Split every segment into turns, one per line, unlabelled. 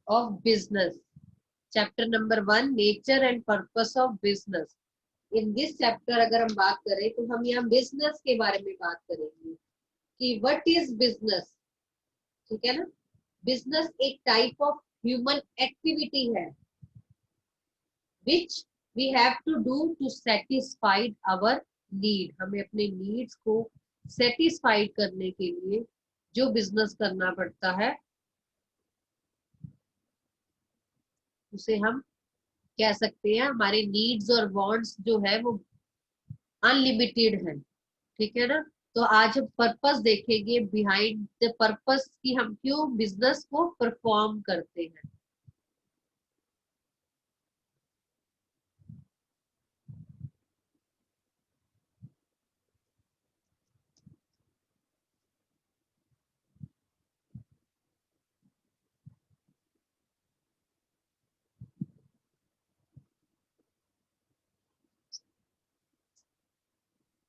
Of business, chapter number 1, nature and purpose of business. In this chapter अगर हम बात करें तो हम यहाँ बिजनेस के बारे में बात करेंगे कि व्हाट इज बिजनेस। ठीक है ना। बिजनेस एक टाइप ऑफ ह्यूमन एक्टिविटी है which we have to do to satisfied our need. हमें अपने नीड्स को सेटिस्फाइड करने के लिए जो बिजनेस करना पड़ता है उसे हम कह सकते हैं, हमारे नीड्स और वांट्स जो है वो अनलिमिटेड है। ठीक है ना। तो आज हम पर्पस देखेंगे, बिहाइंड द पर्पस कि हम क्यों बिजनेस को परफॉर्म करते हैं।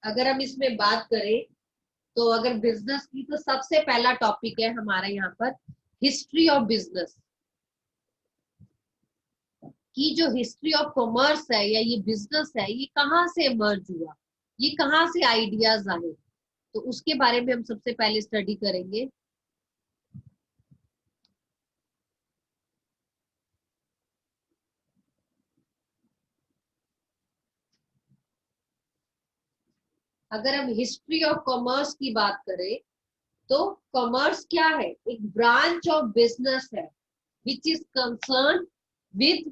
अगर हम इसमें बात करें तो अगर बिजनेस की, तो सबसे पहला टॉपिक है हमारा यहाँ पर हिस्ट्री ऑफ बिजनेस की। जो हिस्ट्री ऑफ कॉमर्स है या ये बिजनेस है, ये कहाँ से इमर्ज हुआ, ये कहाँ से आइडियाज आए, तो उसके बारे में हम सबसे पहले स्टडी करेंगे। अगर हम हिस्ट्री ऑफ कॉमर्स की बात करें तो कॉमर्स क्या है, एक ब्रांच ऑफ बिजनेस है which is concern with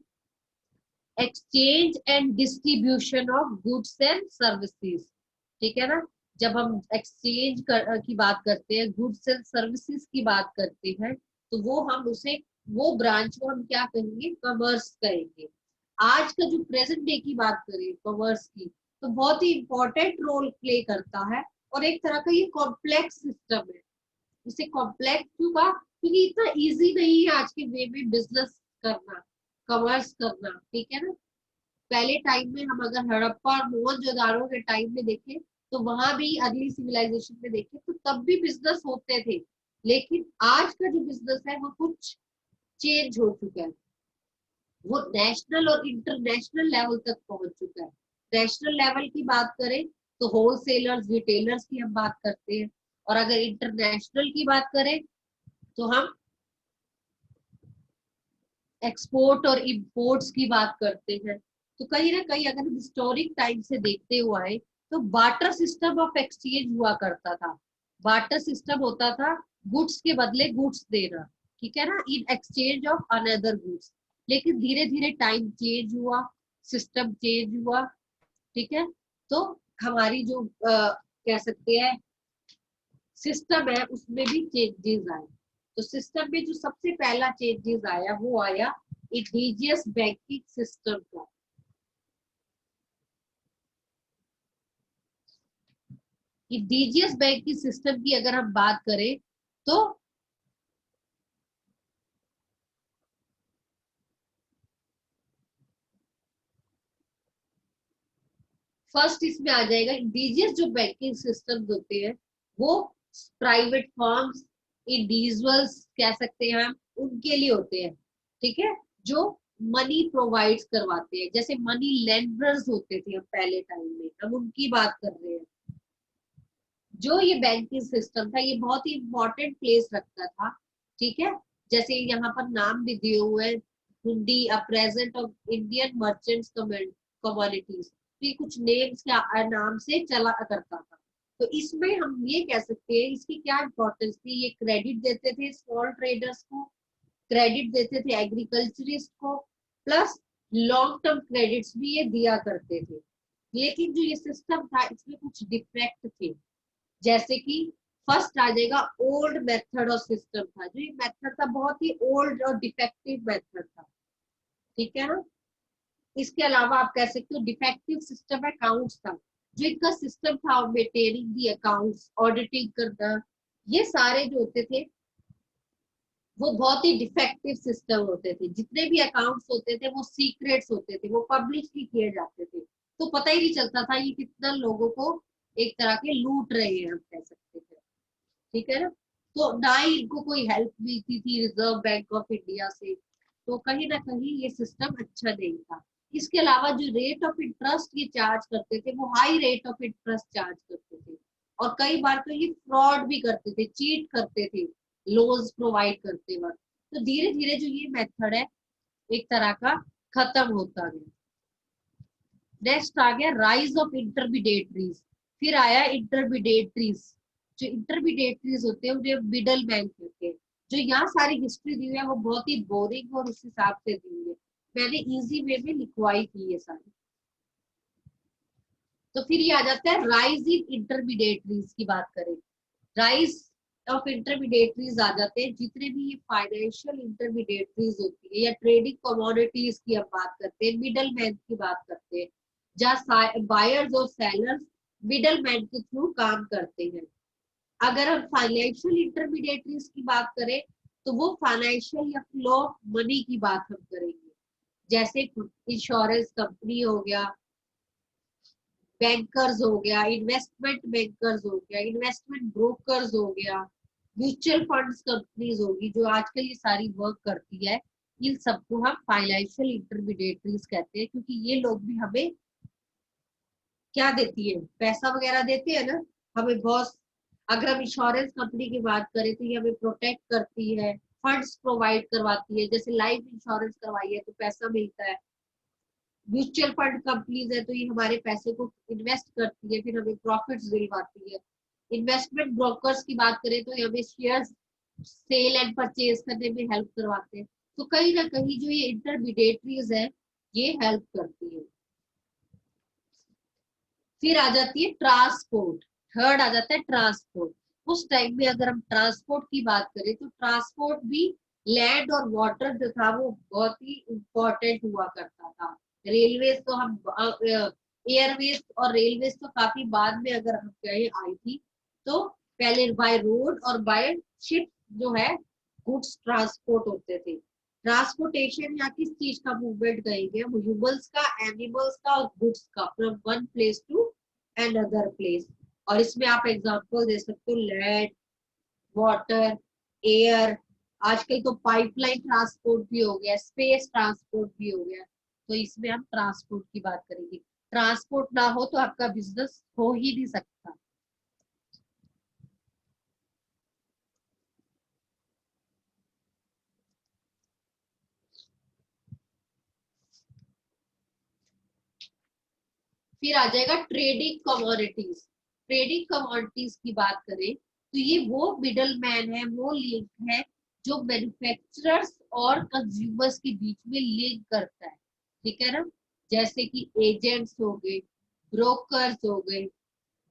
exchange and distribution of goods and services. ठीक है ना। जब हम एक्सचेंज की बात करते हैं, गुड्स एंड सर्विसेज की बात करते हैं, तो वो हम उसे, वो ब्रांच को हम क्या कहेंगे, कॉमर्स कहेंगे। आज का जो प्रेजेंट डे की बात करें कॉमर्स की, तो बहुत ही इंपॉर्टेंट रोल प्ले करता है और एक तरह का ये कॉम्प्लेक्स सिस्टम है। इसे कॉम्प्लेक्स क्यों कहा, क्योंकि इतना इजी नहीं है आज के वे में बिजनेस करना, कॉमर्स करना। ठीक है ना। पहले टाइम में हम अगर हड़प्पा और मोहनजोदाड़ो के टाइम में देखें, तो वहां भी अगली सिविलाइजेशन में देखें तो तब भी बिजनेस होते थे, लेकिन आज का जो बिजनेस है वो कुछ चेंज हो चुका है। वो नेशनल और इंटरनेशनल लेवल तक पहुंच चुका है। नेशनल लेवल की बात करें तो होलसेलर्स, रिटेलर्स की हम बात करते हैं, और अगर इंटरनेशनल की बात करें तो हम एक्सपोर्ट और इंपोर्ट्स की बात करते हैं। तो कहीं ना कहीं अगर हम हिस्टोरिक टाइम से देखते हुए तो बार्टर सिस्टम ऑफ एक्सचेंज हुआ करता था। बार्टर सिस्टम होता था गुड्स के बदले गुड्स देना। ठीक है ना, in exchange of another goods. लेकिन धीरे धीरे टाइम चेंज हुआ, सिस्टम चेंज हुआ। ठीक है। तो हमारी जो कह सकते हैं सिस्टम है उसमें भी चेंजेस आए। तो सिस्टम में जो सबसे पहला चेंजेस आया वो आया इंडिजियस बैंकिंग सिस्टम का। इंडिजियस बैंकिंग सिस्टम की अगर हम बात करें तो फर्स्ट इसमें आ जाएगा इंडिजियस जो बैंकिंग सिस्टम होते हैं वो प्राइवेट फर्म्स, इंडिविजुअल्स कह सकते हैं हम, उनके लिए होते हैं। ठीक है। जो मनी प्रोवाइड्स करवाते हैं, जैसे मनी लेंडर्स होते थे हम पहले टाइम में, हम उनकी बात कर रहे हैं। जो ये बैंकिंग सिस्टम था ये बहुत ही इंपॉर्टेंट प्लेस रखता था। ठीक है। जैसे यहाँ पर नाम भी दिए हुए हैं, हुंडी a present of Indian merchants commodities. तो ये कुछ नेम्स के नाम से चला करता था। तो इसमें हम ये कह सकते हैं इसकी क्या इंपॉर्टेंस थी, ये क्रेडिट देते थे स्मॉल ट्रेडर्स को, क्रेडिट देते थे एग्रीकल्चरिस्ट को, प्लस लॉन्ग टर्म क्रेडिट्स भी ये दिया करते थे। लेकिन जो ये सिस्टम था इसमें कुछ डिफेक्ट थे। जैसे कि फर्स्ट आ जाएगा ओल्ड मेथड और सिस्टम था। जो ये मेथड था बहुत ही ओल्ड और डिफेक्टिव मेथड था। ठीक है ना। इसके अलावा आप कह सकते हो डिफेक्टिव सिस्टम अकाउंट्स था। जो इनका सिस्टम था मेंटेनिंग दी अकाउंट्स, ऑडिटिंग करना, ये सारे जो होते थे वो बहुत ही डिफेक्टिव सिस्टम होते थे। जितने भी अकाउंट्स होते थे वो सीक्रेट्स होते थे, वो पब्लिश नहीं किए जाते थे। तो पता ही नहीं चलता था ये कितना लोगों को एक तरह के लूट रहे हैं, हम कह सकते थे। ठीक है ना। तो ना ही इनको कोई हेल्प मिलती थी रिजर्व बैंक ऑफ इंडिया से, तो कहीं ना कहीं ये सिस्टम अच्छा नहीं था। इसके अलावा जो रेट ऑफ इंटरेस्ट ये चार्ज करते थे वो high rate of interest charge करते थे, और कई बार तो ये फ्रॉड भी करते थे, चीट करते थे लोन्स प्रोवाइड करते वक्त। तो धीरे धीरे जो ये मेथड है एक तरह का खत्म होता गया। नेक्स्ट आ गया राइज ऑफ इंटरमीडिएटरीज। फिर आया इंटरमीडिएटरीज। जो इंटरमीडिएटरीज होते हैं उन्हें मिडल मैन कहते हैं। जो यहाँ सारी हिस्ट्री दी हुई है वो बहुत ही बोरिंग और उस हिसाब से दी हुई है, मैंने इजी वे में लिखवाई थी ये सारी। तो फिर ये आ जाता है राइज इन इंटरमीडिएटरीज की बात करें। राइज ऑफ इंटरमीडिएटरीज आ जाते हैं जितने भी ये फाइनेंशियल इंटरमीडिएटरीज होती है या ट्रेडिंग कमोडिटीज की हम बात करते हैं, मिडल मैन की बात करते हैं, जहाँ बायर्स और सेलर्स मिडल मैन के थ्रू काम करते हैं। अगर हम फाइनेंशियल इंटरमीडिएटरीज की बात करें तो वो फाइनेंशियल या फ्लो ऑफ मनी की बात हम करेंगे, जैसे इंश्योरेंस कंपनी हो गया, बैंकर्स हो गया, इन्वेस्टमेंट बैंकर्स हो गया, इन्वेस्टमेंट ब्रोकर्स हो गया, म्यूचुअल फंड्स कंपनीज होगी जो आजकल ये सारी वर्क करती है। इन सबको हम फाइनेंशियल इंटरमीडिएटरीज कहते हैं, क्योंकि ये लोग भी हमें क्या देती है, पैसा वगैरह देते हैं ना हमें बहुत। अगर हम इंश्योरेंस कंपनी की बात करें तो ये हमें प्रोटेक्ट करती है, फंड्स प्रोवाइड करवाती है, जैसे लाइफ इंश्योरेंस करवाई है तो पैसा मिलता है। म्यूचुअल फंड कंपनीज है तो ये हमारे पैसे को इन्वेस्ट करती है, फिर हमें प्रॉफिट्स दिलवाती है। इन्वेस्टमेंट ब्रोकर्स की बात करें तो ये हमें शेयर्स सेल एंड परचेज करने में हेल्प करवाते हैं। तो कहीं ना कहीं जो ये इंटरमीडिएटरीज है ये हेल्प करती है। फिर आ जाती है ट्रांसपोर्ट। थर्ड आ जाता है ट्रांसपोर्ट। उस टाइम में अगर हम ट्रांसपोर्ट की बात करें तो ट्रांसपोर्ट भी लैंड और वाटर जो था वो बहुत ही इंपॉर्टेंट हुआ करता था। रेलवेज तो हम एयरवेज और रेलवेज तो काफी बाद में अगर हम कहें आई थी, तो पहले बाय रोड और बाय शिप जो है गुड्स ट्रांसपोर्ट होते थे। ट्रांसपोर्टेशन या किस चीज का मूवमेंट कहेंगे हम, ह्यूमंस का, एनिमल्स का और गुड्स का, from one place to another place. और इसमें आप एग्जांपल दे सकते हो लैंड, वाटर, एयर। आजकल तो पाइपलाइन ट्रांसपोर्ट भी हो गया, स्पेस ट्रांसपोर्ट भी हो गया। तो इसमें हम ट्रांसपोर्ट की बात करेंगे। ट्रांसपोर्ट ना हो तो आपका बिजनेस हो ही नहीं सकता। फिर आ जाएगा ट्रेडिंग कमोडिटीज। ट्रेडिंग कमोडिटीज की बात करें तो ये वो मिडल मैन है, वो लिंक है जो मैन्युफैक्चरर्स और कंज्यूमर्स के बीच में लिंक करता है। ठीक है ना, जैसे कि एजेंट्स हो गए, ब्रोकर्स हो गए,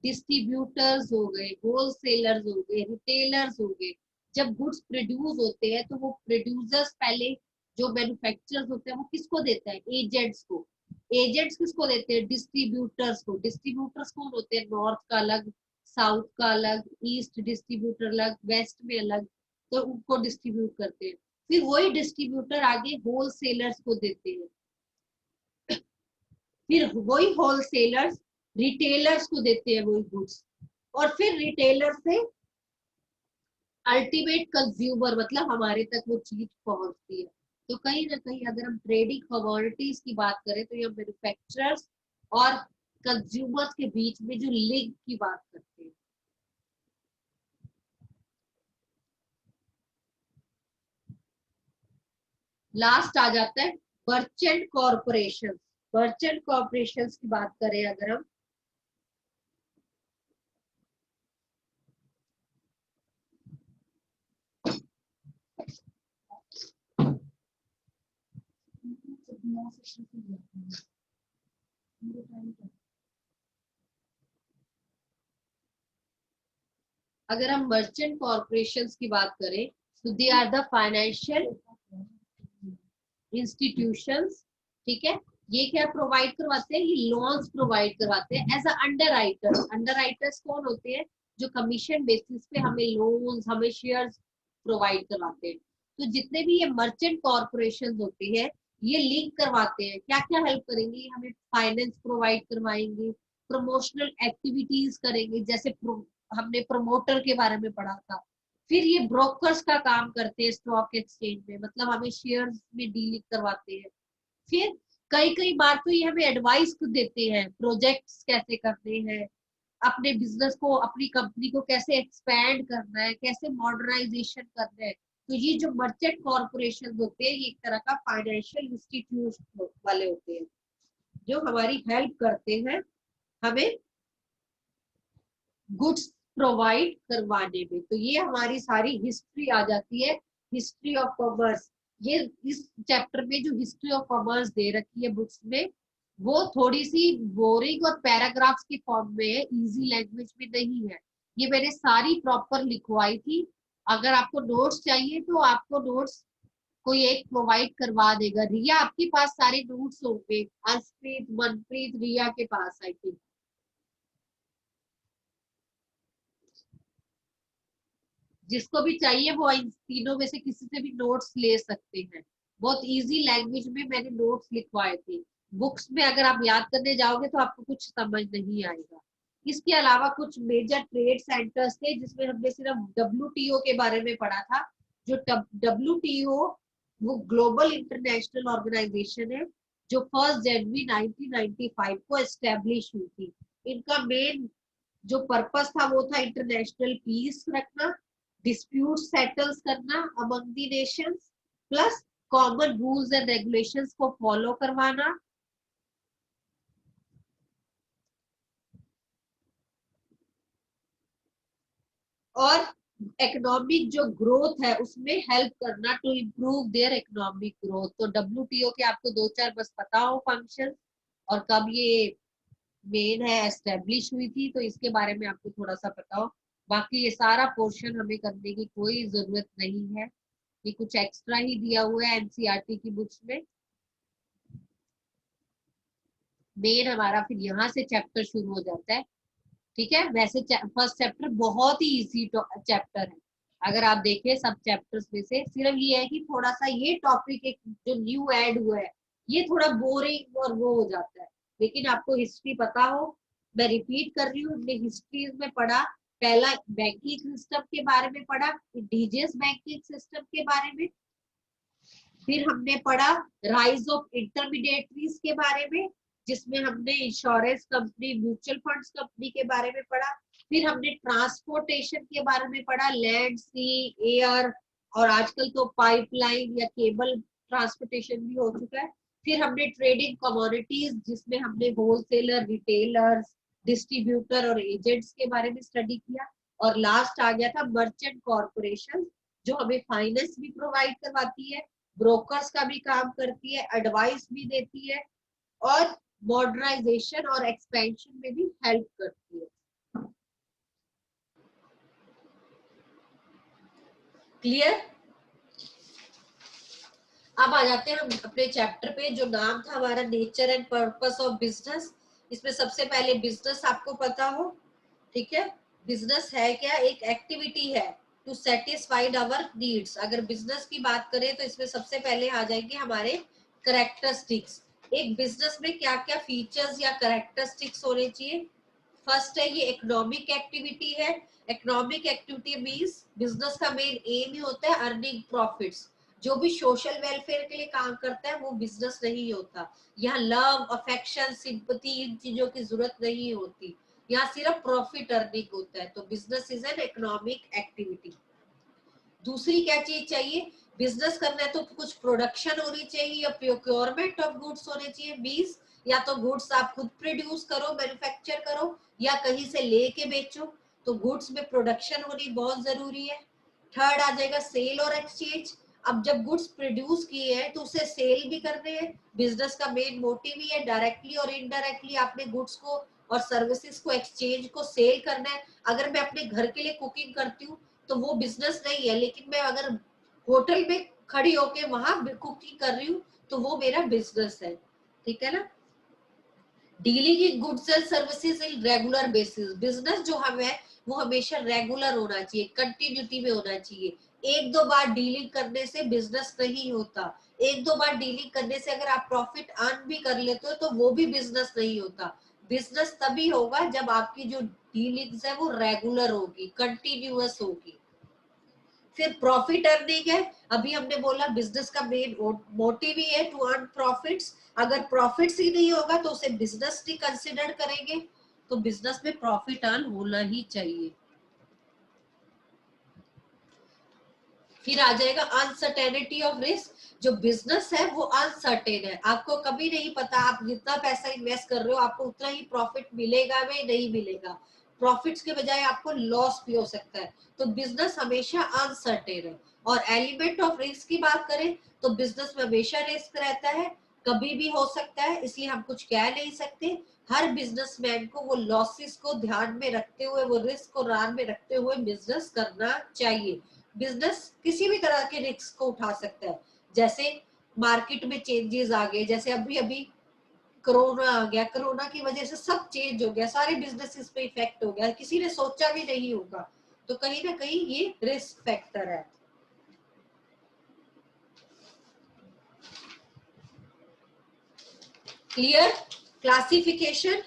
डिस्ट्रीब्यूटर्स हो गए, होलसेलर्स हो गए, रिटेलर्स हो गए। जब गुड्स प्रोड्यूस होते हैं तो वो प्रोड्यूसर्स पहले, जो मैन्युफैक्चरर्स होते हैं वो किसको देता है, एजेंट्स को। एजेंट्स किसको देते हैं, डिस्ट्रीब्यूटर्स को। डिस्ट्रीब्यूटर्स कौन होते हैं, नॉर्थ का अलग, साउथ का अलग, ईस्ट डिस्ट्रीब्यूटर अलग, वेस्ट में अलग। तो उनको डिस्ट्रीब्यूट करते हैं। फिर वही डिस्ट्रीब्यूटर आगे होलसेलर्स को देते हैं। फिर वही होलसेलर्स रिटेलर्स को देते हैं वही गुड्स। और फिर रिटेलर से अल्टीमेट कंज्यूमर मतलब हमारे तक वो चीज पहुंचती है। तो कहीं ना कहीं अगर हम ट्रेडिंग कमोडिटीज की बात करें तो ये मैन्युफैक्चरर्स और कंज्यूमर्स के बीच में जो लिंक की बात करते हैं। लास्ट आ जाता है मर्चेंट कॉरपोरेशन। मर्चेंट कॉरपोरेशन की बात करें अगर हम, अगर हम मर्चेंट कॉरपोरेशन की बात करें तो they are the financial institutions. ठीक है, ये क्या प्रोवाइड करवाते हैं, ये लोन्स प्रोवाइड करवाते हैं as a underwriter. Underwriters कौन होते हैं, जो कमीशन बेसिस पे हमें लोन्स, हमें शेयर्स प्रोवाइड करवाते हैं। तो जितने भी ये मर्चेंट कॉरपोरेशन होती है ये लिंक करवाते हैं, क्या क्या हेल्प करेंगे, हमें फाइनेंस प्रोवाइड करवाएंगे, प्रमोशनल एक्टिविटीज करेंगे, जैसे हमने प्रमोटर के बारे में पढ़ा था, फिर ये ब्रोकर्स का काम करते हैं स्टॉक एक्सचेंज में, मतलब हमें शेयर्स में डीलिंग करवाते हैं। फिर कई कई बार तो ये हमें एडवाइस देते हैं, प्रोजेक्ट्स कैसे करने हैं, अपने बिजनेस को, अपनी कंपनी को कैसे एक्सपैंड करना है, कैसे मॉडर्नाइजेशन करना है। तो ये जो मर्चेंट कॉर्पोरेशन होते हैं, ये एक तरह का फाइनेंशियल इंस्टीट्यूट वाले होते हैं जो हमारी हेल्प करते हैं हमें गुड्स प्रोवाइड करवाने में। तो ये हमारी सारी हिस्ट्री आ जाती है, हिस्ट्री ऑफ कॉमर्स। ये इस चैप्टर में जो हिस्ट्री ऑफ कॉमर्स दे रखी है बुक्स में, वो थोड़ी सी बोरिंग और पैराग्राफ्स के फॉर्म में है, इजी लैंग्वेज में नहीं है। ये मैंने सारी प्रॉपर लिखवाई थी। अगर आपको नोट्स चाहिए तो आपको नोट्स कोई एक प्रोवाइड करवा देगा। रिया आपके पास सारे नोट्स होंगे, अर्शप्रीत, मनप्रीत, रिया के पास आई थिंक। जिसको भी चाहिए वो इन तीनों में से किसी से भी नोट्स ले सकते हैं। बहुत इजी लैंग्वेज में मैंने नोट्स लिखवाए थे। बुक्स में अगर आप याद करने जाओगे तो आपको कुछ समझ नहीं आएगा। इसके अलावा कुछ मेजर ट्रेड सेंटर्स थे जिसमें हमने सिर्फ डब्ल्यूटीओ के बारे में पढ़ा था। जो डब्ल्यूटीओ वो ग्लोबल इंटरनेशनल ऑर्गेनाइजेशन है जो 1 जनवरी 1995 को एस्टेब्लिश हुई थी। इनका मेन जो पर्पस था वो था इंटरनेशनल पीस रखना, डिस्प्यूट सेटल्स करना among the nations, plus common rules and regulations को फॉलो करवाना, और इकोनॉमिक जो ग्रोथ है उसमें हेल्प करना to improve their economic growth. तो डब्ल्यूटीओ के आपको दो चार बस पता हो फंक्शन और कब ये मेन है एस्टेब्लिश हुई थी, तो इसके बारे में आपको थोड़ा सा पता हो। बाकी ये सारा पोर्शन हमें करने की कोई जरूरत नहीं है, ये कुछ एक्स्ट्रा ही दिया हुआ है एनसीईआरटी की बुक्स में। मेन हमारा फिर यहाँ से चैप्टर शुरू हो जाता है। ठीक है, वैसे फर्स्ट चैप्टर बहुत ही इजी चैप्टर है। अगर आप देखें सब चैप्टर्स में से सिर्फ ये है कि थोड़ा सा ये टॉपिक एक जो न्यू ऐड हुआ है ये थोड़ा बोरिंग और वो हो जाता है। लेकिन आपको हिस्ट्री पता हो, मैं रिपीट कर रही हूँ, हमने हिस्ट्री में पढ़ा, पहला बैंकिंग सिस्टम के बारे में पढ़ा, इंडिजियस बैंकिंग सिस्टम के बारे में। फिर हमने पढ़ा राइज ऑफ इंटरमीडिएटरीज के बारे में, जिसमें हमने insurance company, mutual funds company के बारे में पढ़ा। फिर हमने ट्रांसपोर्टेशन के बारे में पढ़ा, लैंड, सी, एयर, और आजकल तो पाइपलाइन या केबल ट्रांसपोर्टेशन भी हो चुका है। फिर हमने ट्रेडिंग कमोडिटीज, जिसमें हमने होलसेलर, रिटेलर्स, डिस्ट्रीब्यूटर और एजेंट्स के बारे में स्टडी किया। और लास्ट आ गया था मर्चेंट कॉर्पोरेशन, जो हमें फाइनेंस भी प्रोवाइड करवाती है, ब्रोकर्स का भी काम करती है, एडवाइस भी देती है, और मॉडर्नाइजेशन और एक्सपेंशन में भी हेल्प करती है। क्लियर? अब आ जाते हैं हम अपने चैप्टर पे, जो नाम था हमारा nature and purpose of business. इसमें सबसे पहले बिजनेस आपको पता हो, ठीक है। बिजनेस है क्या? एक एक्टिविटी है टू सेटिस्फाइड आवर नीड्स। अगर बिजनेस की बात करें तो इसमें सबसे पहले आ जाएंगे हमारे करेक्टरिस्टिक्स। एक बिजनेस में क्या क्या फीचर्स या करेक्टरिस्टिक्स होने चाहिए। फर्स्ट है ये इकोनॉमिक एक्टिविटी है। इकोनॉमिक एक्टिविटी मींस बिजनेस का मेन एम ही होता है अर्निंग प्रॉफिट्स। जो भी सोशल वेलफेयर के लिए काम करता है वो बिजनेस नहीं होता। यहाँ लव, अफेक्शन, सिंपैथी, इन चीजों की जरूरत नहीं होती। यहाँ सिर्फ प्रॉफिट अर्निंग होता है। तो business is an economic activity. दूसरी क्या चीज चाहिए? बिजनेस करना है तो कुछ प्रोडक्शन होनी चाहिए या प्रोक्योरमेंट ऑफ गुड्स होने चाहिए। मींस या तो गुड्स आप खुद प्रोड्यूस करो, मैन्युफैक्चर करो, या कहीं से लेके बेचो। तो गुड्स में प्रोडक्शन होनी बहुत जरूरी है। थर्ड आ जाएगा सेल और एक्सचेंज। अब जब गुड्स प्रोड्यूस किए हैं तो उसे सेल भी करने हैं। बिजनेस का मेन मोटिव ही है डायरेक्टली और इनडायरेक्टली आपने गुड्स को और सर्विसेज को, एक्सचेंज को सेल करना है। अगर मैं अपने घर के लिए कुकिंग करती हूँ तो वो बिजनेस नहीं है, लेकिन मैं अगर होटल में खड़ी होके वहां कुकिंग कर रही हूँ तो वो मेरा बिजनेस है। ठीक है ना। Dealing in goods and services in regular basis. Business जो हमें वो हमेशा रेगुलर होना चाहिए, कंटिन्यूटी में होना चाहिए। एक दो बार डीलिंग करने से बिजनेस नहीं होता। एक दो बार डीलिंग करने से अगर आप प्रॉफिट अर्न भी कर लेते हो तो वो भी बिजनेस नहीं होता। बिजनेस तभी होगा जब आपकी जो डीलिंग्स है वो रेगुलर होगी, कंटिन्यूअस होगी। फिर प्रॉफिट अर्निंग है, अभी हमने बोला बिजनेस का मेन मोटिव ही है टू अर्न प्रॉफिट्स। अगर प्रॉफिट्स ही नहीं होगा तो उसे बिजनेस नहीं कंसिडर करेंगे, तो बिजनेस में प्रॉफिट अर्न होना ही चाहिए। फिर आ जाएगा अनसर्टेनिटी ऑफ रिस्क। जो बिजनेस है वो अनसर्टेन है, आपको कभी नहीं पता आप जितना पैसा इन्वेस्ट कर रहे हो आपको उतना ही प्रॉफिट मिलेगा या नहीं मिलेगा, प्रॉफिट्स के बजाय आपको लॉस भी हो सकता है, तो बिजनेस हमेशा अनसर्टेन है। और एलिमेंट ऑफ रिस्क की बात करें तो बिजनेस में हमेशा रिस्क रहता है, कभी भी हो सकता है, इसलिए हम कुछ कह नहीं सकते। हर बिजनेसमैन को वो लॉसेस को ध्यान में रखते हुए, वो रिस्क को ध्यान में रखते हुए बिजनेस करना चाहिए। बिजनेस किसी भी तरह के रिस्क को उठा सकता है, जैसे मार्केट में चेंजेस आ गए, जैसे अभी अभी कोरोना आ गया, कोरोना की वजह से सब चेंज हो गया, सारे बिजनेसेस पे इफेक्ट हो गया, किसी ने सोचा भी नहीं होगा, तो कहीं ना कहीं ये रिस्क फैक्टर है। Clear classification?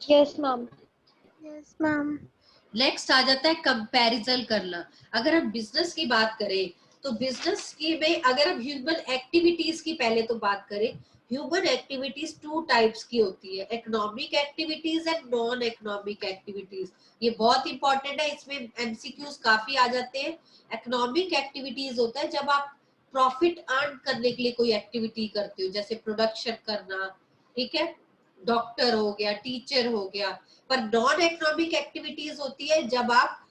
Yes ma'am.
Yes ma'am.
Next आ जाता है कंपैरिजन करना। अगर हम बिजनेस की बात करें तो बिजनेस की में अगर हम ह्यूमन एक्टिविटीज की पहले तो बात करें, ह्यूमन एक्टिविटीज टू टाइप्स की होती है, economic activities and non economic activities. ये बहुत इंपॉर्टेंट है, इसमें एमसीक्यूज काफी आ जाते हैं। इकोनॉमिक एक्टिविटीज होता है जब आप प्रॉफिट अर्न करने के लिए कोई एक्टिविटी करते हो, जैसे प्रोडक्शन करना, ठीक है, डॉक्टर हो गया, टीचर हो गया। पर नॉन इकोनॉमिक एक्टिविटीज होती है जब आप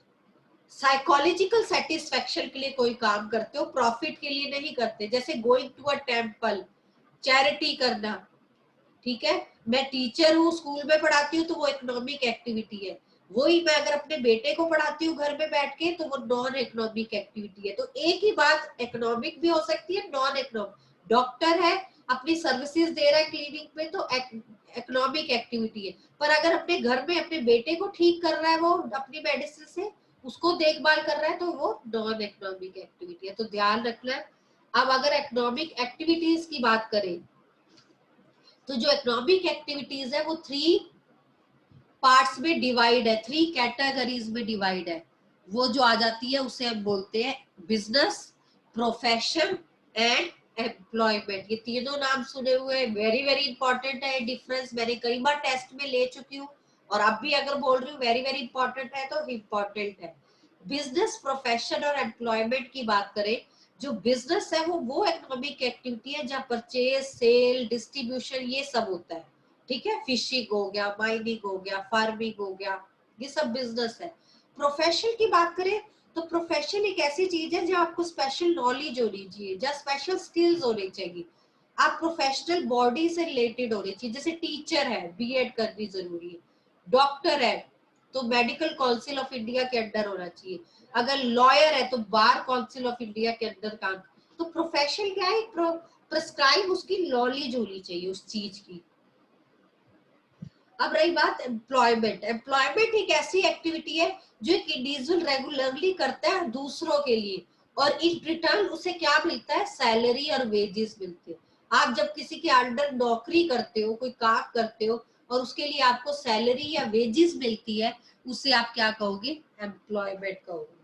साइकोलॉजिकल सेटिस्फेक्शन के लिए कोई काम करते हो, प्रॉफिट के लिए नहीं करते, जैसे going to a temple, charity करना, ठीक है। मैं टीचर हूँ, स्कूल में पढ़ाती हूँ, तो वो इकोनॉमिक एक्टिविटी है। वही मैं अगर अपने बेटे को पढ़ाती हूँ घर में बैठ के, तो वो नॉन इकोनॉमिक एक्टिविटी है। तो एक ही बात इकोनॉमिक भी हो सकती है, नॉन इकोनॉमिक। डॉक्टर है, अपनी सर्विसेज दे रहा है क्लिनिक में, तो इकोनॉमिक एक्टिविटी है। पर अगर अपने घर में अपने बेटे को ठीक कर रहा है, वो अपनी मेडिसिन से उसको देखभाल कर रहा है, तो वो नॉन इकोनॉमिक एक्टिविटी है, तो ध्यान रखना है। अब अगर इकोनॉमिक एक्टिविटीज की बात करें तो जो इकोनॉमिक एक्टिविटीज है वो 3 पार्ट्स में डिवाइड है, 3 कैटेगरीज में डिवाइड है। वो जो आ जाती है उसे हम बोलते हैं बिजनेस, प्रोफेशन एंड एम्प्लॉयमेंट। ये तीनों नाम सुने हुए, वेरी वेरी इंपॉर्टेंट है। डिफरेंस मैंने कई बार टेस्ट में ले चुकी हूँ और अब भी अगर बोल रही हूँ वेरी वेरी इंपॉर्टेंट है तो इंपॉर्टेंट है। बिजनेस, प्रोफेशन और एम्प्लॉयमेंट की बात करें, जो बिजनेस है वो इकोनॉमिक एक्टिविटी है जहाँ परचेज, सेल, डिस्ट्रीब्यूशन ये सब होता है, ठीक है। फिशिंग हो गया, माइनिंग हो गया, फार्मिंग हो गया, ये सब बिजनेस है। प्रोफेशन की बात करें तो प्रोफेशन एक ऐसी चीज है जहाँ आपको स्पेशल नॉलेज होनी चाहिए, जहाँ स्पेशल स्किल्स होने चाहिए, आप प्रोफेशनल बॉडी से रिलेटेड होने चाहिए। जैसे टीचर है, बीएड करनी जरूरी है, डॉक्टर है तो मेडिकल काउंसिल ऑफ इंडिया के अंडर होना चाहिए, अगर लॉयर है तो बार काउंसिल ऑफ इंडिया के अंदर काम। तो प्रोफेशन क्या है, प्रिस्क्राइब उसकी नॉलेज होनी चाहिए उस चीज की। अब रही बात एम्प्लॉयमेंट। एम्प्लॉयमेंट एक ऐसी एक्टिविटी है जो एक इंडिविजुअल रेगुलरली करता है दूसरों के लिए, और इन रिटर्न उसे क्या मिलता है, सैलरी और वेजेस मिलते हैं। आप जब किसी के अंडर नौकरी करते हो, कोई काम करते हो और उसके लिए आपको सैलरी या वेजेस मिलती है, उसे आप क्या कहोगे, एम्प्लॉयमेंट कहोगे।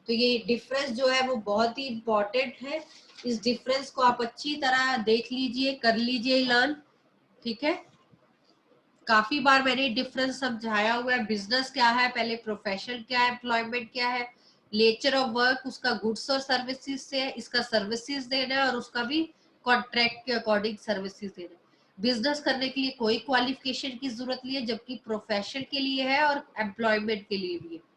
तो ये डिफरेंस जो है वो बहुत ही इंपॉर्टेंट है, इस डिफरेंस को आप अच्छी तरह देख लीजिए, कर लीजिए लर्न, ठीक है। काफी बार मैंने डिफरेंस समझाया हुआ है, बिजनेस क्या है, पहले प्रोफेशन क्या है, एम्प्लॉयमेंट क्या है, नेचर ऑफ वर्क उसका गुड्स और सर्विसेज से है, इसका सर्विसेज देना है और उसका भी कॉन्ट्रैक्ट के अकॉर्डिंग सर्विसेज देना है। बिजनेस करने के लिए कोई क्वालिफिकेशन की जरूरत नहीं है, जबकि प्रोफेशन के लिए है और एम्प्लॉयमेंट के लिए भी है।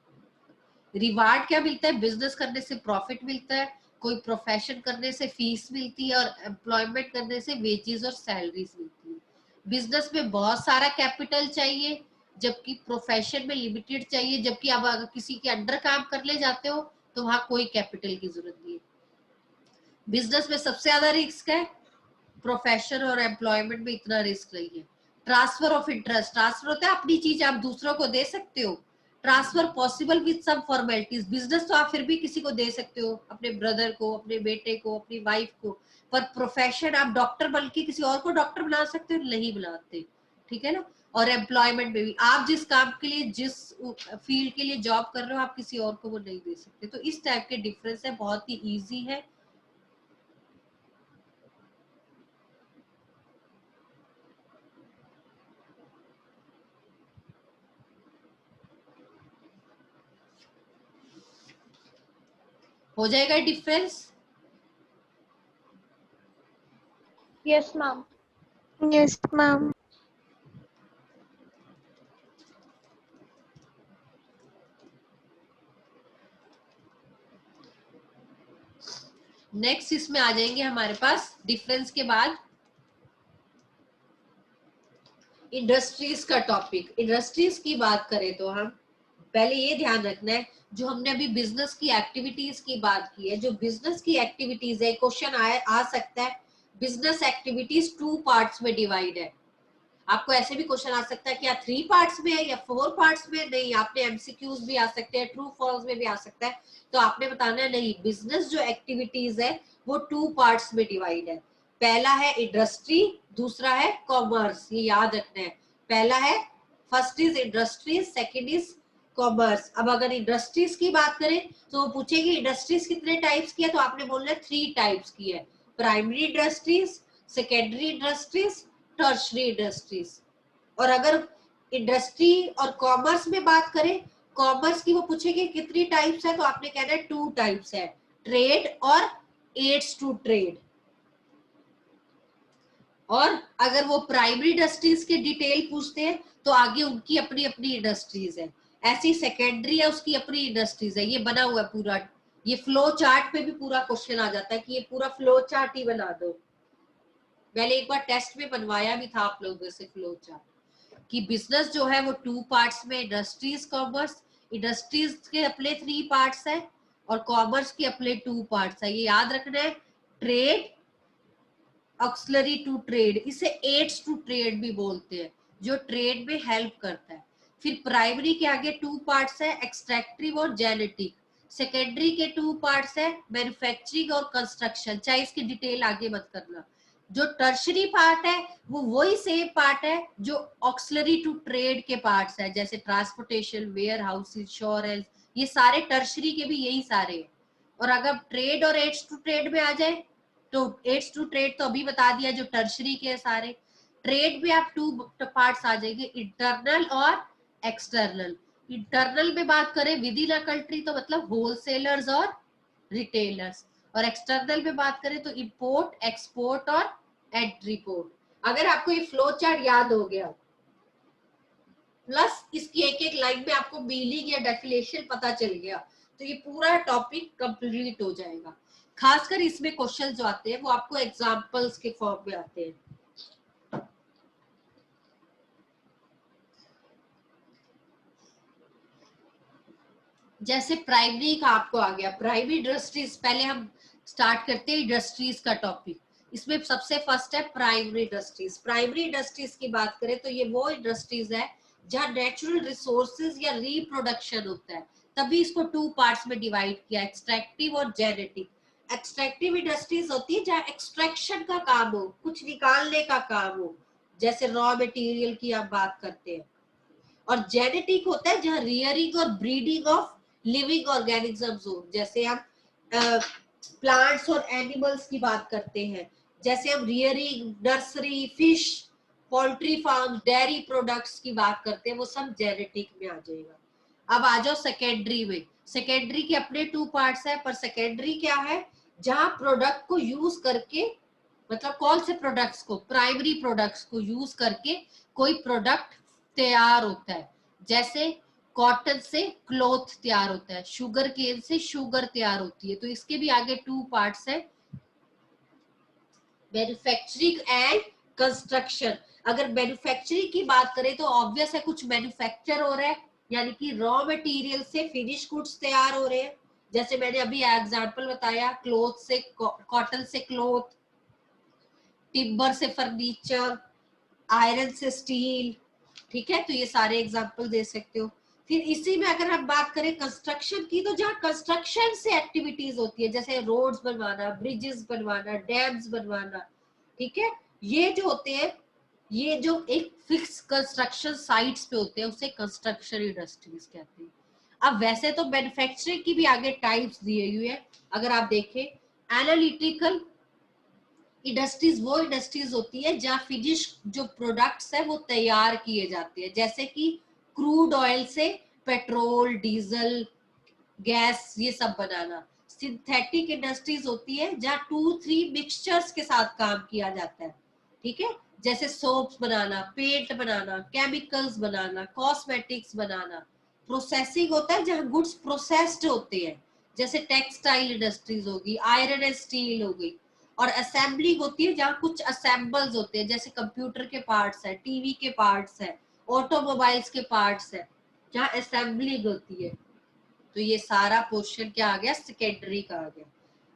रिवार्ड क्या मिलता है, बिजनेस करने से प्रॉफिट मिलता है, कोई प्रोफेशन करने से फीस मिलती है और एम्प्लॉयमेंट करने से वेजेस और सैलरीज मिलती है। बिजनेस में बहुत सारा कैपिटल चाहिए जबकि प्रोफेशन में लिमिटेड चाहिए, जबकि अब अगर किसी के अंडर काम करने जाते हो तो वहां कोई कैपिटल की जरूरत नहीं है। बिजनेस में सबसे ज्यादा रिस्क है, प्रोफेशन और एम्प्लॉयमेंट में इतना रिस्क नहीं है। ट्रांसफर ऑफ इंटरेस्ट, ट्रांसफर होता है अपनी चीज आप दूसरों को दे सकते हो, transfer possible with some formalities. Business तो आप फिर भी किसी को दे सकते हो, अपने ब्रदर को, अपने बेटे को, अपनी वाइफ को, पर प्रोफेशन आप डॉक्टर बन के किसी और को डॉक्टर बना सकते हो, नहीं बनाते, ठीक है ना। और एम्प्लॉयमेंट में भी आप जिस काम के लिए, जिस फील्ड के लिए जॉब कर रहे हो, आप किसी और को वो नहीं दे सकते। तो इस टाइप के डिफरेंस है, बहुत ही इजी है। हो जाएगा difference.
Yes, ma'am. Yes, ma'am.
Next इसमें आ जाएंगे हमारे पास डिफरेंस के बाद इंडस्ट्रीज का टॉपिक। इंडस्ट्रीज की बात करें तो हम पहले ये ध्यान रखना है, जो हमने अभी बिजनेस की एक्टिविटीज की बात की है, जो बिजनेस की एक्टिविटीज है, क्वेश्चन आ सकता है बिजनेस एक्टिविटीज 2 पार्ट्स में डिवाइड है। आपको ऐसे भी क्वेश्चन आ सकता है कि 3 पार्ट्स में है या 4 पार्ट्स में। नहीं, आपने एमसीक्यूज भी आ सकते हैं, ट्रू फॉल्स में भी आ सकता है। तो आपने बताना है नहीं, बिजनेस जो एक्टिविटीज है वो 2 पार्ट्स में डिवाइड है। पहला है इंडस्ट्री, दूसरा है कॉमर्स। ये याद रखना है, पहला है first is industries, second is commerce. अब अगर इंडस्ट्रीज की बात करें तो वो पूछेगी इंडस्ट्रीज कितने टाइप्स की है, तो आपने बोलना है 3 टाइप्स की है। Primary industries, secondary industries, tertiary industries. और अगर इंडस्ट्री और कॉमर्स में बात करें, कॉमर्स की वो पूछेगी कितनी टाइप्स है, तो आपने कहना है 2 टाइप्स है, ट्रेड और एड्स टू ट्रेड। और अगर वो प्राइमरी इंडस्ट्रीज के डिटेल पूछते हैं तो आगे उनकी अपनी अपनी इंडस्ट्रीज है। ऐसी सेकेंडरी है, उसकी अपनी इंडस्ट्रीज है। ये बना हुआ है पूरा, ये फ्लो चार्ट पे भी पूरा क्वेश्चन आ जाता है कि ये पूरा फ्लो चार्ट ही बना दो। मैंने एक बार टेस्ट में बनवाया भी था आप लोगों से फ्लो चार्ट, कि बिजनेस जो है वो 2 पार्ट्स में, इंडस्ट्रीज कॉमर्स, इंडस्ट्रीज के अपने 3 पार्ट्स है और कॉमर्स के अपने 2 पार्ट्स है। ये याद रखना है। ट्रेड, ऑक्सिलरी टू ट्रेड, इसे एड्स टू ट्रेड भी बोलते हैं, जो ट्रेड में हेल्प करता है। फिर प्राइमरी के आगे 2 पार्ट्स है, एक्सट्रैक्टिव और जेनेटिक। सेकेंडरी के 2 पार्ट्स है, मैन्युफैक्चरिंग और कंस्ट्रक्शन। चाहे इसकी डिटेल आगे मत करना। जो टर्शरी पार्ट है वो वही सेम पार्ट है जो ऑक्सिलरी टू ट्रेड के पार्ट्स है, जैसे ट्रांसपोर्टेशन, वेयर हाउस, इंश्योरेंस, ये सारे टर्शरी के भी यही सारे हैं। और अगर ट्रेड और एड्स टू ट्रेड में आ जाए तो एड्स टू ट्रेड तो अभी बता दिया, जो टर्शरी के सारे। ट्रेड में आप 2 पार्ट्स आ जाएंगे, इंटरनल और एक्सटर्नल। इंटरनल में बात करें विद इन अ कंट्री तो मतलब होलसेलर्स और रिटेलर्स, और एक्सटर्नल में बात करें तो इंपोर्ट, एक्सपोर्ट और एंट्रीपोर्ट। अगर आपको ये फ्लो चार्ट याद हो गया, प्लस इसकी एक एक लाइन में आपको मीनिंग या डेफिनेशन पता चल गया, तो ये पूरा टॉपिक कंप्लीट हो जाएगा। खासकर इसमें क्वेश्चन जो आते हैं वो आपको एग्जांपल्स के फॉर्म में आते हैं। जैसे प्राइमरी का आपको आ गया, प्राइमरी इंडस्ट्रीज। पहले हम स्टार्ट करते हैं इंडस्ट्रीज का टॉपिक। इसमें सबसे फर्स्ट है प्राइमरी इंडस्ट्रीज। प्राइमरी इंडस्ट्रीज की बात करें तो ये वो इंडस्ट्रीज है जहां नेचुरल रिसोर्सेज या रिप्रोडक्शन होता है, तभी इसको 2 पार्ट्स में डिवाइड किया, एक्सट्रैक्टिव और जेनेटिक। एक्सट्रैक्टिव इंडस्ट्रीज होती है जहां एक्सट्रैक्शन का काम हो, कुछ निकालने का काम हो, जैसे रॉ मटेरियल की आप बात करते हैं। और जेनेटिक होता है जहां रियरिंग और ब्रीडिंग ऑफ लिविंग ऑर्गेनिजम्स हो, जैसे हम प्लांट्स और एनिमल्स की बात करते हैं, जैसे हम rearing, nursery, fish, poultry farm, dairy products की बात करते हैं, वो सब जेनेटिक में आ जाएगा। अब आ जाओ सेकेंडरी में। सेकेंडरी के अपने 2 पार्ट्स है, पर सेकेंडरी क्या है, जहां प्रोडक्ट को यूज करके, मतलब कौन से प्रोडक्ट्स को, प्राइमरी प्रोडक्ट्स को यूज करके कोई प्रोडक्ट तैयार होता है। जैसे कॉटन से क्लॉथ तैयार होता है, शुगर केन से शुगर तैयार होती है। तो इसके भी आगे 2 पार्ट्स है, मैन्युफैक्चरिंग एंड कंस्ट्रक्शन। अगर मैन्युफैक्चरिंग की बात करें तो ऑब्वियस है कुछ मैन्युफैक्चर हो रहा है, यानी कि रॉ मटेरियल से फिनिश गुड्स तैयार हो रहे हैं। जैसे मैंने अभी एग्जांपल बताया, क्लॉथ से, कॉटन से क्लॉथ, टिम्बर से फर्नीचर, आयरन से स्टील। ठीक है, तो ये सारे एग्जांपल दे सकते हो। फिर इसी में अगर हम बात करें कंस्ट्रक्शन की, तो जहाँ कंस्ट्रक्शन से एक्टिविटीज होती है, जैसे रोड्स बनवाना, ब्रिजेस बनवाना, डैम्स बनवाना, ठीक है, ये जो होते हैं ये जो एक फिक्स कंस्ट्रक्शन साइट्स पे होते हैं उसे कंस्ट्रक्शन इंडस्ट्रीज कहते हैं। अब वैसे तो मैन्युफैक्चरिंग की भी आगे टाइप्स दिए हुए हैं, अगर आप देखें एनालिटिकल इंडस्ट्रीज वो इंडस्ट्रीज होती है जहाँ फिनिश जो प्रोडक्ट्स है वो तैयार किए जाते हैं, जैसे कि क्रूड ऑयल से पेट्रोल डीजल गैस ये सब बनाना। सिंथेटिक इंडस्ट्रीज होती है जहाँ 2-3 मिक्सचर्स के साथ काम किया जाता है, ठीक है, जैसे सोप्स बनाना, पेंट बनाना, केमिकल्स बनाना, कॉस्मेटिक्स बनाना। प्रोसेसिंग होता है जहाँ गुड्स प्रोसेस्ड होते हैं, जैसे टेक्सटाइल इंडस्ट्रीज होगी, आयरन एंड स्टील हो गई। और असेंबलिंग होती है जहाँ कुछ असेंबल्स होते हैं, जैसे कंप्यूटर के पार्ट्स है, टीवी के पार्ट्स है, ऑटोमोबाइल्स के पार्ट्स है, जहाँ असेंबलिंग होती है। तो ये सारा पोर्शन क्या आ गया, सेकेंडरी का आ गया।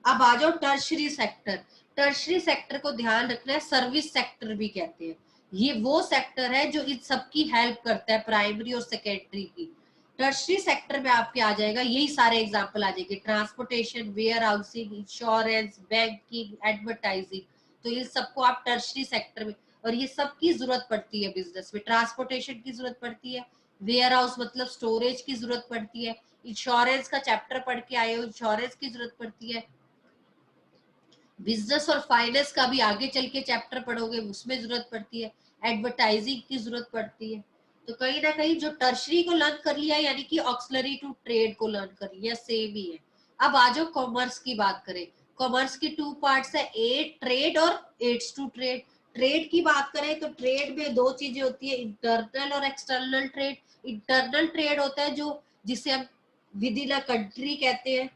अब आ जाओ टर्शरी सेक्टर। टर्शरी सेक्टर को ध्यान रखना है, सर्विस सेक्टर भी कहते हैं। ये वो सेक्टर है जो इन सबकी हेल्प करता है, प्राइमरी और सेकेंडरी की। टर्शरी सेक्टर में आपके आ जाएगा, यही सारे एग्जांपल आ जाएंगे, transportation, warehousing, insurance, banking, advertising. तो इन सबको आप टर्शरी सेक्टर में, और ये सबकी जरूरत पड़ती है बिजनेस में। ट्रांसपोर्टेशन की जरूरत पड़ती है, वेयर हाउस मतलब स्टोरेज की जरूरत पड़ती है, इंश्योरेंस का चैप्टर पढ़ के आए हो, इंश्योरेंस की जरूरत पड़ती है, बिजनेस और फाइनेंस का भी आगे चल के चैप्टर पढ़ोगे उसमें जरूरत पड़ती है, एडवर्टाइजिंग की जरूरत पड़ती है। तो कहीं ना कहीं जो टर्शरी को लर्न कर लिया यानी कि ऑक्सिलरी टू ट्रेड को लर्न कर लिया, सेम ही है। अब आ जाओ कॉमर्स की बात करें। कॉमर्स की 2 पार्ट्स है, एड ट्रेड और एड्स टू ट्रेड। ट्रेड की बात करें तो ट्रेड में 2 चीजें होती है, इंटरनल और एक्सटर्नल ट्रेड। इंटरनल ट्रेड होता है जो जिसे हम विद इन अ कंट्री कहते हैं,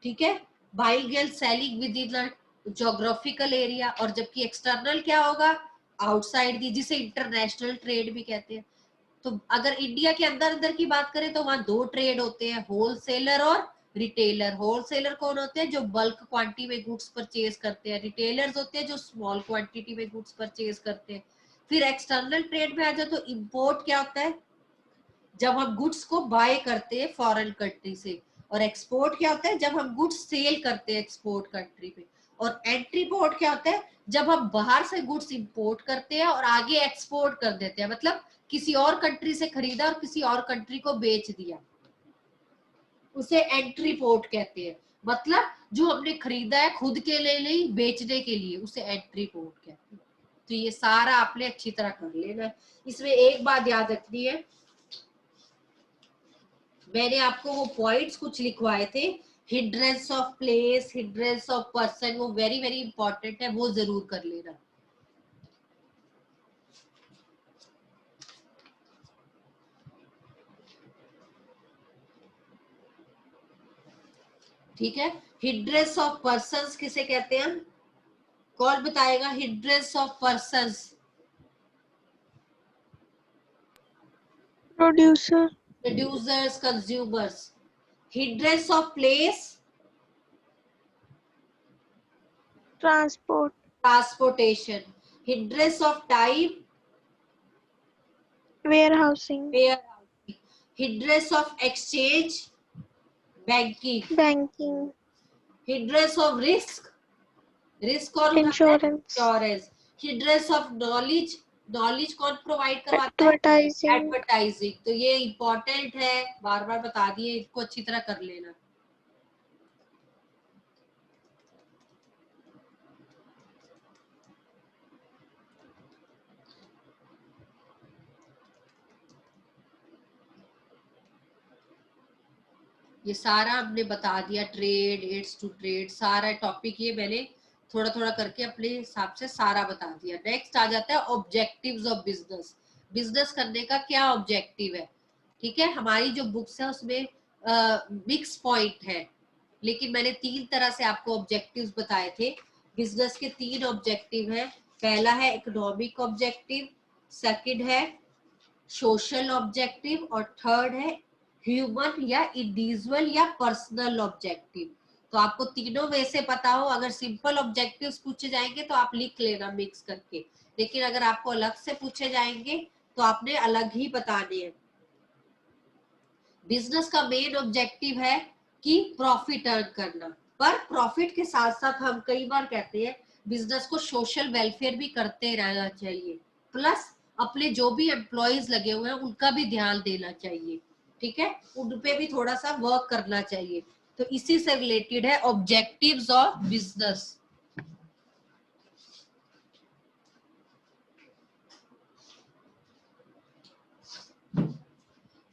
ठीक है, buying and selling with in a geographical area. और जबकि एक्सटर्नल क्या होगा, आउटसाइड की, जिसे इंटरनेशनल ट्रेड भी कहते हैं। तो अगर इंडिया के अंदर अंदर की बात करें तो वहां 2 ट्रेड होते हैं, होलसेलर और रिटेलर। होलसेलर कौन होते हैं, जो बल्क क्वांटिटी में गुड्स परचेज करते हैं। रिटेलर्स होते हैं जो स्मॉल क्वांटिटी में गुड्स परचेज करते हैं। फिर एक्सटर्नल ट्रेड में आ जाओ तो इंपोर्ट क्या होता है, जब हम गुड्स को बाय करते हैं फॉरेन कंट्री से। और एक्सपोर्ट क्या होता है, जब हम गुड्स सेल करते हैं एक्सपोर्ट कंट्री पे। और एंट्री पोर्ट क्या होता है, जब हम बाहर से गुड्स इंपोर्ट करते हैं और आगे एक्सपोर्ट कर देते हैं, मतलब किसी और कंट्री से खरीदा और किसी और कंट्री को बेच दिया, उसे एंट्री पोर्ट कहते हैं। मतलब जो हमने खरीदा है खुद के लिए नहीं, बेचने के लिए, उसे एंट्री पोर्ट कहते हैं। तो ये सारा आपने अच्छी तरह कर लेना। इसमें एक बात याद रखनी है, मैंने आपको वो पॉइंट्स कुछ लिखवाए थे, hindrance of place, hindrance of person, वो वेरी वेरी इंपॉर्टेंट है, वो जरूर कर लेना। ठीक है, हिंड्रेंस ऑफ पर्संस किसे कहते हैं, कौन बताएगा, hindrance of persons?
Producer.
Producers, consumers. Hindrance of place,
transport.
Transportation. Hindrance of time,
warehousing.
Warehousing. Hindrance of exchange, banking.
Banking.
Hindrance of risk, risk कौन उठाता है,
insurance.
Insurance. Hindrance of knowledge, knowledge कौन provide करवाता है,
advertising.
Advertising. तो ये important है, बार बार बता दिए, इसको अच्छी तरह कर लेना। ये सारा हमने बता दिया, ट्रेड, एड्स टू ट्रेड, सारा टॉपिक ये मैंने थोड़ा थोड़ा करके अपने हिसाब से सारा बता दिया। नेक्स्ट आ जाता है ऑब्जेक्टिव्स ऑफ बिजनेस। बिजनेस करने का क्या ऑब्जेक्टिव है, ठीक है, हमारी जो बुक्स है उसमें मिक्स पॉइंट है, लेकिन मैंने 3 तरह से आपको ऑब्जेक्टिव्स बताए थे। बिजनेस के 3 ऑब्जेक्टिव है। पहला है इकोनॉमिक ऑब्जेक्टिव, सेकंड है सोशल ऑब्जेक्टिव, और थर्ड है ह्यूमन या इंडिविजुअल या पर्सनल ऑब्जेक्टिव। तो आपको तीनों में से पता हो, अगर सिंपल ऑब्जेक्टिव्स पूछे जाएंगे तो आप लिख लेना मिक्स करके, लेकिन अगर आपको अलग से पूछे जाएंगे तो आपने अलग ही बताने हैं। बिजनेस का मेन ऑब्जेक्टिव है कि प्रॉफिट अर्न करना, पर प्रॉफिट के साथ साथ हम कई बार कहते हैं बिजनेस को सोशल वेलफेयर भी करते रहना चाहिए, प्लस अपने जो भी एम्प्लॉयज लगे हुए हैं उनका भी ध्यान देना चाहिए, ठीक है, उन पे भी थोड़ा सा वर्क करना चाहिए। तो इसी से रिलेटेड है ऑब्जेक्टिव्स ऑफ बिजनेस।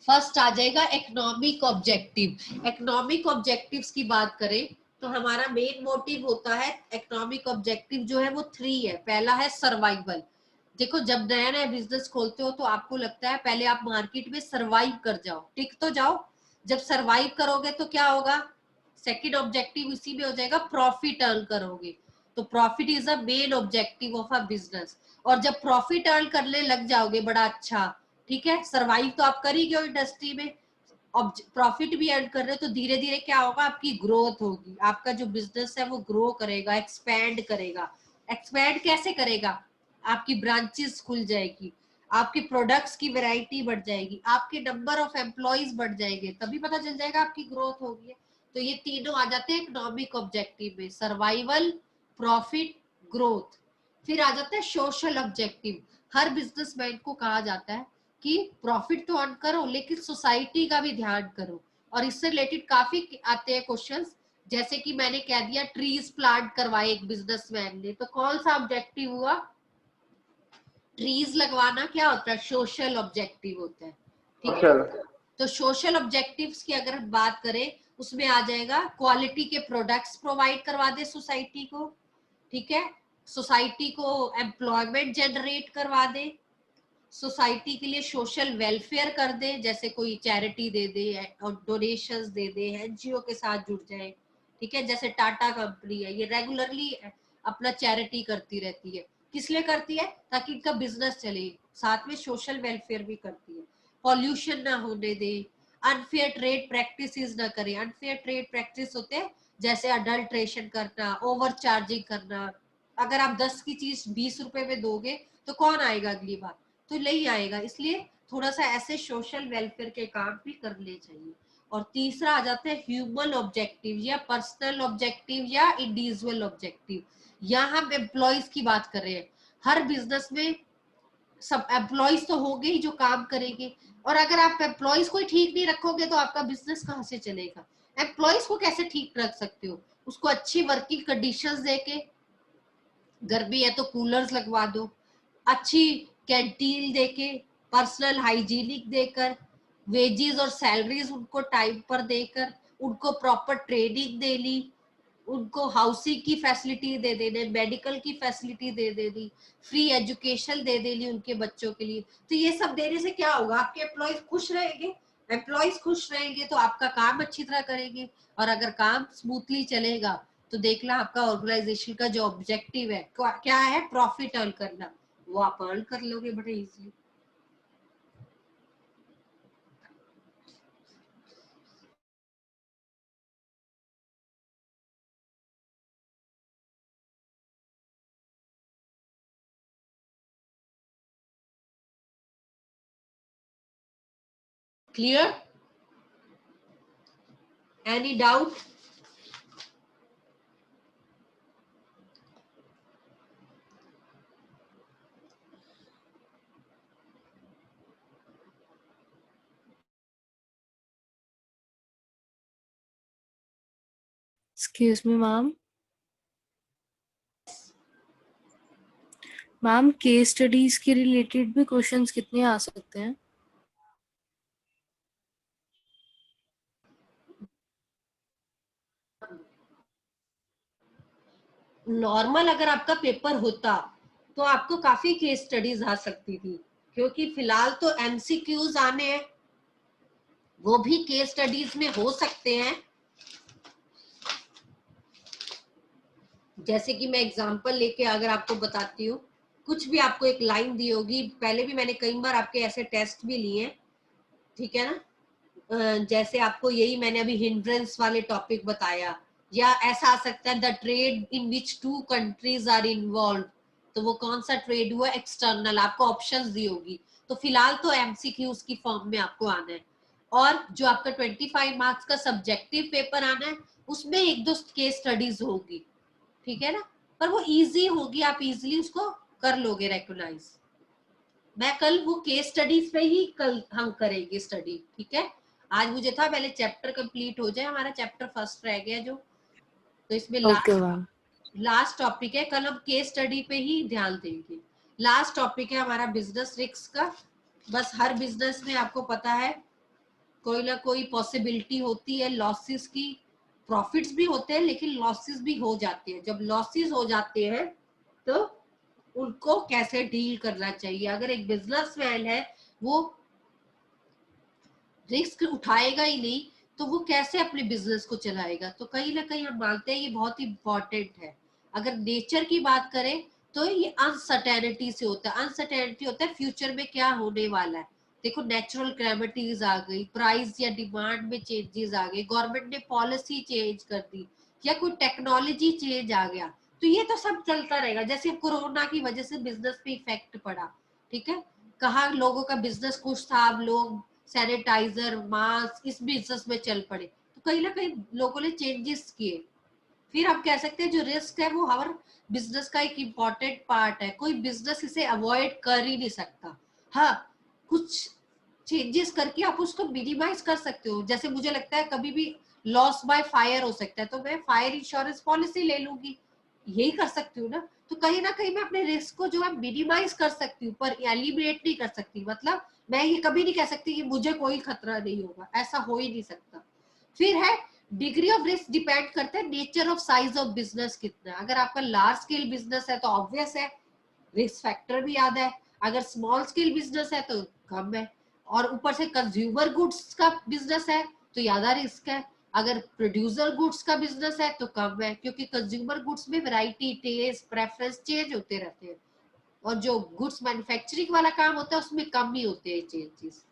फर्स्ट आ जाएगा इकोनॉमिक ऑब्जेक्टिव। इकोनॉमिक ऑब्जेक्टिव्स की बात करें तो हमारा मेन मोटिव होता है, इकोनॉमिक ऑब्जेक्टिव जो है वो 3 है। पहला है सर्वाइवल। देखो जब नया नया बिजनेस खोलते हो तो आपको लगता है पहले आप मार्केट में सर्वाइव कर जाओ, टिक तो जाओ। जब सर्वाइव करोगे तो क्या होगा, सेकंड ऑब्जेक्टिव इसी में हो जाएगा, प्रॉफिट अर्न करोगे। तो profit is a main objective of a business. और जब प्रॉफिट अर्न करने लग जाओगे बड़ा अच्छा, ठीक है, सर्वाइव तो आप कर ही गए इंडस्ट्री में, प्रॉफिट भी अर्न कर रहे हो, तो धीरे धीरे क्या होगा, आपकी ग्रोथ होगी, आपका जो बिजनेस है वो ग्रो करेगा, एक्सपैंड करेगा। एक्सपैंड कैसे करेगा, आपकी ब्रांचेस खुल जाएगी, आपके प्रोडक्ट्स की वैरायटी बढ़ जाएगी, आपके नंबर ऑफ एम्प्लॉइज बढ़ जाएंगे, तभी पता चल जाएगा आपकी ग्रोथ होगी। तो ये तीनों आ जाते हैं इकोनॉमिक ऑब्जेक्टिव में, सर्वाइवल, प्रॉफिट, ग्रोथ। फिर आ जाता है सोशल ऑब्जेक्टिव। हर बिजनेसमैन को कहा जाता है कि प्रॉफिट तो अर्न करो लेकिन सोसाइटी का भी ध्यान करो। और इससे रिलेटेड काफी आते हैं क्वेश्चंस, जैसे कि मैंने कह दिया ट्रीज प्लांट करवाए एक बिजनेसमैन ने, तो कौन सा ऑब्जेक्टिव हुआ, ट्रीज लगवाना क्या होता है, सोशल ऑब्जेक्टिव होता है, ठीक है। तो सोशल ऑब्जेक्टिव्स की अगर बात करें उसमें आ जाएगा क्वालिटी के प्रोडक्ट्स प्रोवाइड करवा दे सोसाइटी को, ठीक है, सोसाइटी को एम्प्लॉयमेंट जनरेट करवा दे, सोसाइटी के लिए सोशल वेलफेयर कर दे, जैसे कोई चैरिटी दे दे और डोनेशंस दे दे, एनजीओ के साथ जुड़ जाए, ठीक है। जैसे टाटा कंपनी है, ये रेगुलरली अपना चैरिटी करती रहती है, किस लिए करती है, ताकि इनका बिजनेस चले, साथ में सोशल वेलफेयर भी करती है। पॉल्यूशन ना होने दे, अनफेयर ट्रेड प्रैक्टिसेस ना करे। अनफेयर ट्रेड प्रैक्टिस होते हैं जैसे अडल्ट्रेशन करना, ओवर चार्जिंग करना। अगर आप 10 की चीज 20 रुपए में दोगे तो कौन आएगा अगली बार, तो नहीं आएगा। इसलिए थोड़ा सा ऐसे सोशल वेलफेयर के काम भी करने चाहिए। और तीसरा आ जाता है ह्यूमन ऑब्जेक्टिव या पर्सनल ऑब्जेक्टिव या इंडिविजुअल ऑब्जेक्टिव। यहाँ हम एम्प्लॉयज की बात कर रहे हैं। हर बिजनेस में सब एम्प्लॉयज तो होंगे ही जो काम करेंगे, और अगर आप एम्प्लॉयज को ठीक नहीं रखोगे तो आपका बिजनेस कहाँ से चलेगा। एम्प्लॉयज को कैसे ठीक रख सकते हो, उसको अच्छी वर्किंग कंडीशंस देके, गर्मी है तो कूलर्स लगवा दो, अच्छी कैंटीन देके, पर्सनल हाइजीनिक देकर, वेजेस और सैलरीज उनको टाइम पर देकर, उनको प्रॉपर ट्रेनिंग दे ली, उनको हाउसिंग की फैसिलिटी दे देने, मेडिकल की फैसिलिटी दे देनी, फ्री एजुकेशन दे देनी उनके बच्चों के लिए। तो ये सब देने से क्या होगा, आपके एम्प्लॉयज खुश रहेंगे। एम्प्लॉयज खुश रहेंगे तो आपका काम अच्छी तरह करेंगे, और अगर काम स्मूथली चलेगा तो देखना आपका ऑर्गेनाइजेशन का जो ऑब्जेक्टिव है क्या है, प्रॉफिट अर्न करना, वो आप अर्न कर लोगे बड़े easily. Clear, any doubt?
Excuse me, ma'am. Ma'am case studies के रिलेटेड भी क्वेश्चंस कितने आ सकते हैं?
नॉर्मल अगर आपका पेपर होता तो आपको काफी केस स्टडीज आ सकती थी, क्योंकि फिलहाल तो एमसीक्यूज आने हैं, वो भी केस स्टडीज में हो सकते हैं। जैसे कि मैं एग्जांपल लेके अगर आपको बताती हूँ, कुछ भी आपको एक लाइन दी होगी, पहले भी मैंने कई बार आपके ऐसे टेस्ट भी लिए हैं, ठीक है ना। जैसे आपको यही मैंने अभी हिंड्रेंस वाले टॉपिक बताया, या ऐसा आ सकता है the trade in which 2 countries are involve, तो वो कौन सा ट्रेड हुआ, एक्सटर्नल, आपको ऑप्शंस दी होगी। तो फिलहाल तो एमसीक्यूज की फॉर्म में आपको आना है। और जो आपका 25 मार्क्स का सब्जेक्टिव पेपर आना है उसमें 1-2 केस स्टडीज होगी, ठीक है ना, पर वो इजी होगी, आप इजीली उसको कर लोगे रिकॉग्नाइज। मैं कल वो केस स्टडीज पे ही कल हम करेंगे स्टडी, ठीक है। आज मुझे था पहले चैप्टर कंप्लीट हो जाए, हमारा चैप्टर फर्स्ट रह गया जो, तो इसमें
ओके मैम।
लास्ट टॉपिक है, कल हम केस स्टडी पे ही ध्यान देंगे। लास्ट टॉपिक है हमारा बिजनेस रिस्क का। बस हर बिजनेस में आपको पता है कोई ना कोई पॉसिबिलिटी होती है लॉसेस की, प्रॉफिट्स भी होते हैं लेकिन लॉसेस भी हो जाते हैं। जब लॉसेस हो जाते हैं तो उनको कैसे डील करना चाहिए। अगर एक बिजनेसमैन है वो रिस्क उठाएगा ही नहीं तो वो कैसे अपने बिजनेस को चलाएगा। तो कहीं ना कहीं हम मानते हैं ये बहुत ही इंपॉर्टेंट है। अगर नेचर की बात करें तो ये अनसर्टेनिटी से होता है। अनसर्टेनिटी होता है फ्यूचर में क्या होने वाला है। देखो नेचुरल कैलेमिटीज आ गई, प्राइस या डिमांड में चेंजेस आ गए, गवर्नमेंट ने पॉलिसी चेंज कर दी, या कोई टेक्नोलॉजी चेंज आ गया, तो ये तो सब चलता रहेगा। जैसे कोरोना की वजह से बिजनेस पे इफेक्ट पड़ा, ठीक है, कहा लोगों का बिजनेस कुछ था, अब लोग सैनिटाइजर मास्क इस बिजनेस में चल पड़े, तो कहीं ना कहीं लोगों ने चेंजेस किए। फिर हम कह सकते हैं जो रिस्क है वो हर बिजनेस का एक इम्पॉर्टेंट पार्ट है, कोई बिजनेस इसे अवॉइड कर ही नहीं सकता। हाँ, कुछ चेंजेस करके आप उसको मिनिमाइज कर सकते हो। जैसे मुझे लगता है कभी भी लॉस बाय फायर हो सकता है, तो मैं फायर इंश्योरेंस पॉलिसी ले लूंगी, यही कर सकती हूँ ना। तो कहीं ना कहीं मैं अपने रिस्क को जो है मिनिमाइज कर सकती हूँ, पर एलिमिनेट नहीं कर सकती। मतलब मैं ये कभी नहीं कह सकती कि मुझे कोई खतरा नहीं होगा, ऐसा हो ही नहीं सकता। फिर है डिग्री ऑफ रिस्क, डिपेंड करता है nature of size of business कितना। अगर आपका लार्ज स्केल बिजनेस है तो ऑब्वियस है रिस्क फैक्टर भी याद है, अगर स्मॉल स्केल बिजनेस है तो कम है। और ऊपर से कंज्यूमर गुड्स का बिजनेस है तो ज्यादा रिस्क है, अगर प्रोड्यूसर गुड्स का बिजनेस है तो कम है, क्योंकि कंज्यूमर गुड्स में वैरायटी, टेस्ट, प्रेफरेंस चेंज होते रहते हैं, और जो गुड्स मैन्युफैक्चरिंग वाला काम होता है उसमें कम ही होते हैं चेंजेस।